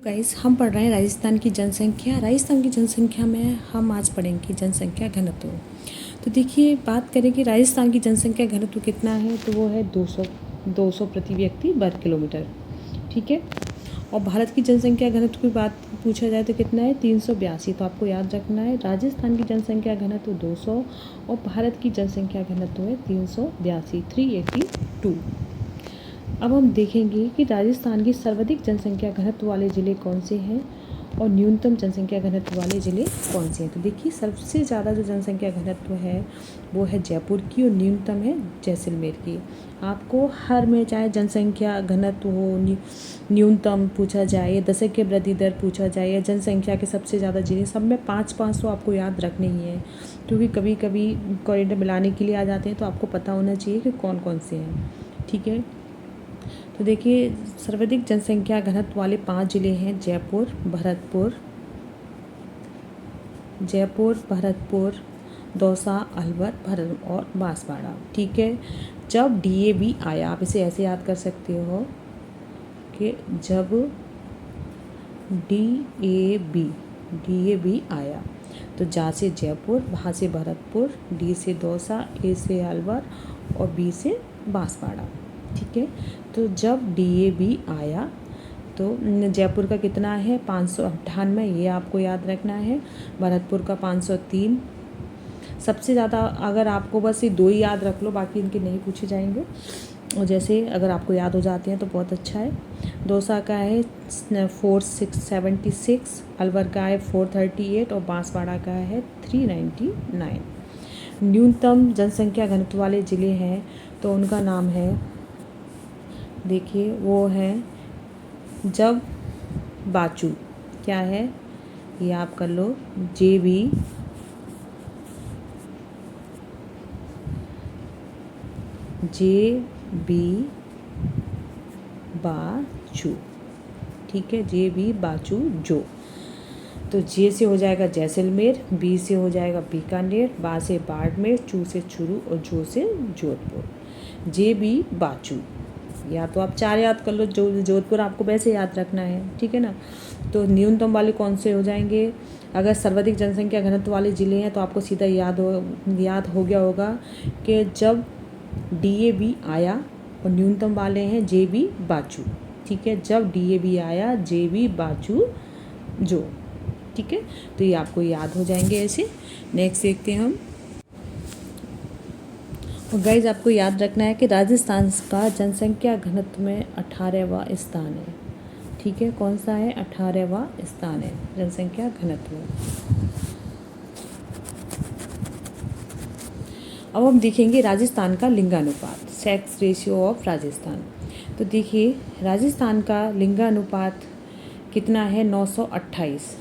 Guys हम पढ़ रहे हैं राजस्थान की जनसंख्या। राजस्थान की जनसंख्या में हम आज पढ़ेंगे जनसंख्या घनत्व। तो देखिए, बात करें कि राजस्थान की जनसंख्या घनत्व कितना है, तो वो है 200 प्रति व्यक्ति वर्ग किलोमीटर। ठीक है। और भारत की जनसंख्या घनत्व की बात पूछा जाए तो कितना है, 382। तो आपको याद रखना है, राजस्थान की जनसंख्या घनत्व 200 और भारत की जनसंख्या घनत्व है 382, 382। अब हम देखेंगे कि राजस्थान की सर्वाधिक जनसंख्या घनत्व वाले ज़िले कौन से हैं और न्यूनतम जनसंख्या घनत्व वाले ज़िले कौन से हैं। तो देखिए, सबसे ज़्यादा जो जनसंख्या घनत्व है वो है जयपुर की और न्यूनतम है जैसलमेर की। आपको हर में चाहे जनसंख्या घनत्व हो, न्यूनतम पूछा जाए या दशक के वृद्धि दर पूछा जाए या जनसंख्या के सबसे ज़्यादा ज़िले, सब में 5-5 तो आपको याद रखने ही है, क्योंकि कभी कभी कॉरिडोर मिलाने के लिए आ जाते हैं, तो आपको पता होना चाहिए कि कौन कौन से हैं। ठीक है। तो देखिए, सर्वाधिक जनसंख्या घनत्व वाले 5 जिले हैं जयपुर, भरतपुर, दौसा, अलवर और बांसवाड़ा। ठीक है। जब डीएवी आया, आप इसे ऐसे याद कर सकते हो कि जब डीएवी आया तो जा से जयपुर, भा से भरतपुर, डी से दौसा, ए से अलवर और बी से बांसवाड़ा। ठीक है। तो जब डीएवी आया तो जयपुर का कितना है, 598, ये आपको याद रखना है। भरतपुर का 503। सबसे ज़्यादा अगर आपको बस ये 2 ही याद रख लो, बाकी इनके नहीं पूछे जाएंगे, और जैसे अगर आपको याद हो जाते हैं तो बहुत अच्छा है। दौसा का है 476, अलवर का है 438 और बांसवाड़ा का है 399। न्यूनतम जनसंख्या घनत्व वाले ज़िले हैं तो उनका नाम है, देखिए वो है जब बाचू। क्या है ये आप कर लो, JB बाचू। ठीक है, JB बाचू जो। तो जे से हो जाएगा जैसलमेर, बी से हो जाएगा बीकानेर, बा से बाड़मेर, चू से चूरू और जो से जोधपुर। JB बाचू, या तो आप 4 याद कर लो, जोधपुर आपको वैसे याद रखना है। ठीक है ना। तो न्यूनतम वाले कौन से हो जाएंगे, अगर सर्वाधिक जनसंख्या घनत्व वाले ज़िले हैं तो आपको सीधा याद हो गया होगा कि जब डीएवी आया, और न्यूनतम वाले हैं JB बाचू। ठीक है, जब डीएवी आया, JB बाचू जो। ठीक है, तो ये आपको याद हो जाएंगे ऐसे। नेक्स्ट देखते हैं हम। और गाइज, आपको याद रखना है कि राजस्थान का जनसंख्या घनत्व में 18वां स्थान है। ठीक है, कौन सा है, 18वां स्थान है जनसंख्या घनत्व में। अब हम देखेंगे राजस्थान का लिंगानुपात, सेक्स रेशियो ऑफ राजस्थान। तो देखिए, राजस्थान का लिंगानुपात कितना है, 928।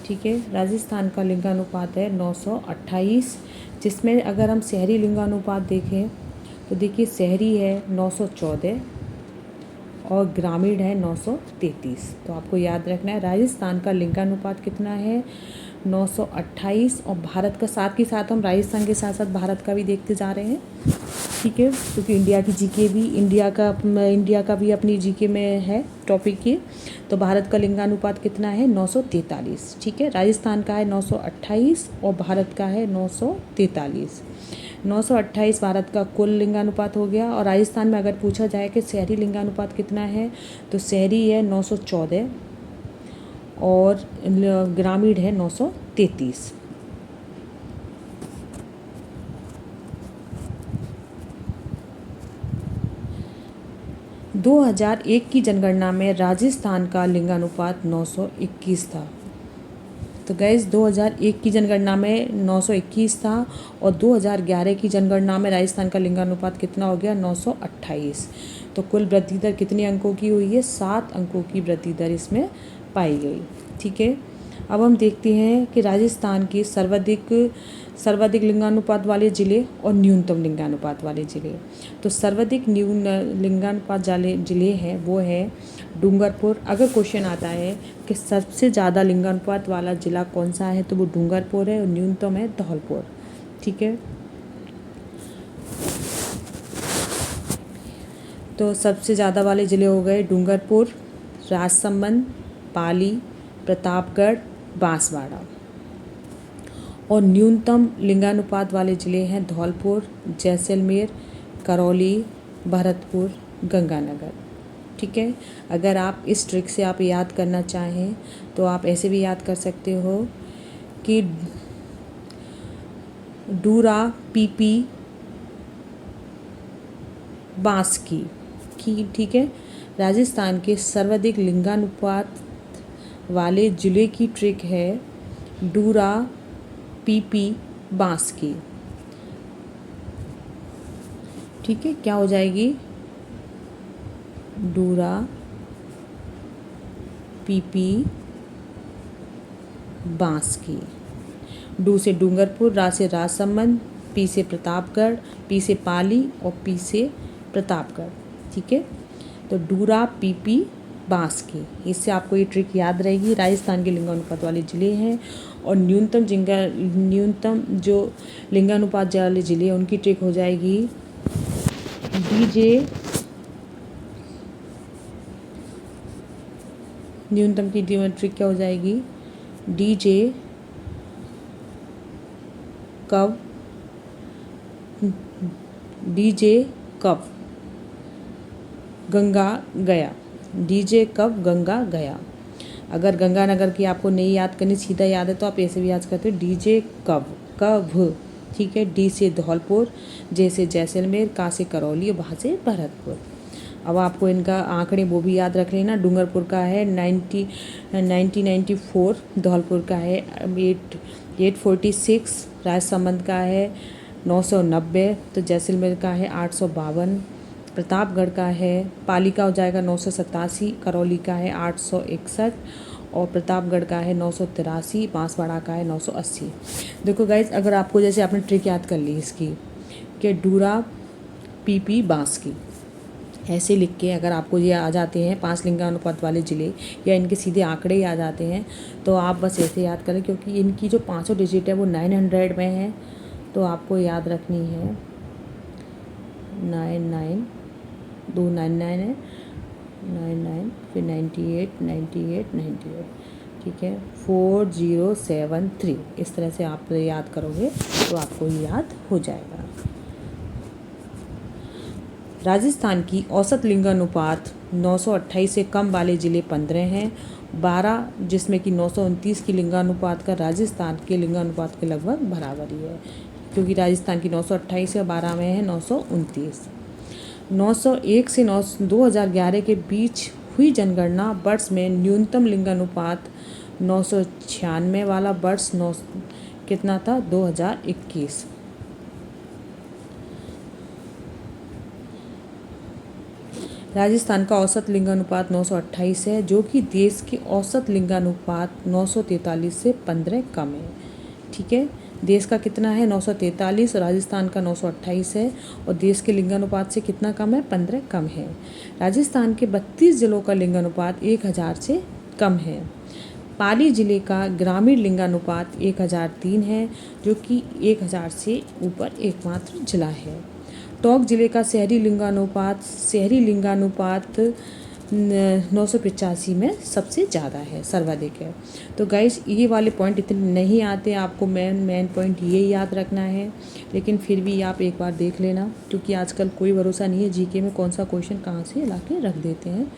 ठीक है, राजस्थान का लिंगानुपात है 928, जिसमें अगर हम शहरी लिंगानुपात देखें तो देखिए, शहरी है 914 और ग्रामीण है 933। तो आपको याद रखना है, राजस्थान का लिंगानुपात कितना है, 928। और भारत का साथ ही साथ हम राजस्थान के साथ साथ भारत का भी देखते जा रहे हैं। ठीक है, क्योंकि इंडिया की जीके भी इंडिया का भी अपनी जीके में है टॉपिक ये। तो भारत का लिंगानुपात कितना है, 943। ठीक है, राजस्थान का है 928 और भारत का है 943। 928 भारत का कुल लिंगानुपात हो गया। और राजस्थान में अगर पूछा जाए कि शहरी लिंगानुपात कितना है, तो शहरी है 914 और ग्रामीण है 933। – 2001 की जनगणना में राजस्थान का लिंगानुपात 921 था। तो गैस, 2001 की जनगणना में 921 था और 2011 की जनगणना में राजस्थान का लिंगानुपात कितना हो गया, 928। तो कुल वृद्धि दर कितने अंकों की हुई है, 7 अंकों की वृद्धि दर इसमें पाई गई। ठीक है। अब हम देखते हैं कि राजस्थान की सर्वाधिक लिंगानुपात वाले ज़िले और न्यूनतम लिंगानुपात वाले ज़िले। तो सर्वाधिक लिंगानुपात वाले ज़िले हैं वो है डूंगरपुर। अगर क्वेश्चन आता है कि सबसे ज़्यादा लिंगानुपात वाला ज़िला कौन सा है, तो वो डूंगरपुर है और न्यूनतम है धौलपुर। ठीक है। तो सबसे ज़्यादा वाले ज़िले हो गए डूंगरपुर, राजसमंद, पाली, प्रतापगढ़, बांसवाड़ा। और न्यूनतम लिंगानुपात वाले ज़िले हैं धौलपुर, जैसलमेर, करौली, भरतपुर, गंगानगर। ठीक है, अगर आप इस ट्रिक से आप याद करना चाहें तो आप ऐसे भी याद कर सकते हो कि डूरा, पीपी, बांस की। ठीक है, राजस्थान के सर्वाधिक लिंगानुपात वाले ज़िले की ट्रिक है डूरा, पीपी, बांस की। ठीक है, क्या हो जाएगी? डूरा, पीपी, बांस की। डू से डूंगरपुर, रा से राजसमंद, पी से प्रतापगढ़, पी से पाली और पी से प्रतापगढ़। ठीक है, तो डूरा, पीपी, बांस की। इससे आपको ये ट्रिक याद रहेगी। राजस्थान के लिंगानुपात वाले ज़िले हैं और न्यूनतम जो लिंगानुपात वाले ज़िले हैं उनकी ट्रिक हो जाएगी डीजे। न्यूनतम की ट्रिक क्या हो जाएगी? डीजे, कब, डीजे कब गंगा गया। डीजे कब गंगा गया। अगर गंगानगर की आपको नहीं याद करनी, सीधा याद है तो आप ऐसे भी याद करते हो डीजे कब, कब। ठीक है, डी से धौलपुर, जे से जैसलमेर, का से करौली और भा से भरतपुर। अब आपको इनका आंकड़े वो भी याद रख लेना। डूंगरपुर का है 1994, धौलपुर का है 846, राजसमंद का है 990, तो जैसलमेर का है 852, प्रतापगढ़ का है, पाली का हो जाएगा 987, करौली का है 861 और प्रतापगढ़ का है 983, बांसवाड़ा का है 980। देखो गाइज, अगर आपको जैसे आपने ट्रिक याद कर ली इसकी कि डूरा, पीपी, बांस की, ऐसे लिख के अगर आपको ये आ जाते हैं 5 लिंगानुपात वाले ज़िले या इनके सीधे आंकड़े ही आ जाते हैं तो आप बस ऐसे याद करें, क्योंकि इनकी जो 500 डिजिट है वो 900 में है। तो आपको याद रखनी है 99, 299 है, 99 फिर 98। ठीक है, 4073। इस तरह से आप याद करोगे तो आपको याद हो जाएगा। राजस्थान की औसत लिंगानुपात 928 से कम वाले ज़िले 15 हैं, 12 जिसमें कि 929 की लिंगानुपात का राजस्थान के लिंगानुपात के लगभग बराबर ही है, क्योंकि राजस्थान की 928 है, 12 में है 929। 901 से 2011 के बीच हुई जनगणना वर्ष में न्यूनतम लिंगानुपात 996 वाला वर्ष कितना था? 2021। राजस्थान का औसत लिंगानुपात 928 है, जो कि देश के औसत लिंगानुपात 943 से 15 कम है। ठीक है, देश का कितना है? 943, राजस्थान का 928 है और देश के लिंगानुपात से कितना कम है? 15 कम है। राजस्थान के 32 जिलों का लिंगानुपात 1000 से कम है। पाली जिले का ग्रामीण लिंगानुपात 1003 है, जो कि 1000 से ऊपर एकमात्र जिला है। टोंक जिले का शहरी लिंगानुपात 985 में सबसे ज़्यादा है, सर्वाधिक है। तो गाइस, ये वाले पॉइंट इतने नहीं आते, आपको मेन पॉइंट ये याद रखना है, लेकिन फिर भी आप एक बार देख लेना, क्योंकि आजकल कोई भरोसा नहीं है जीके में कौन सा क्वेश्चन कहाँ से ला के रख देते हैं।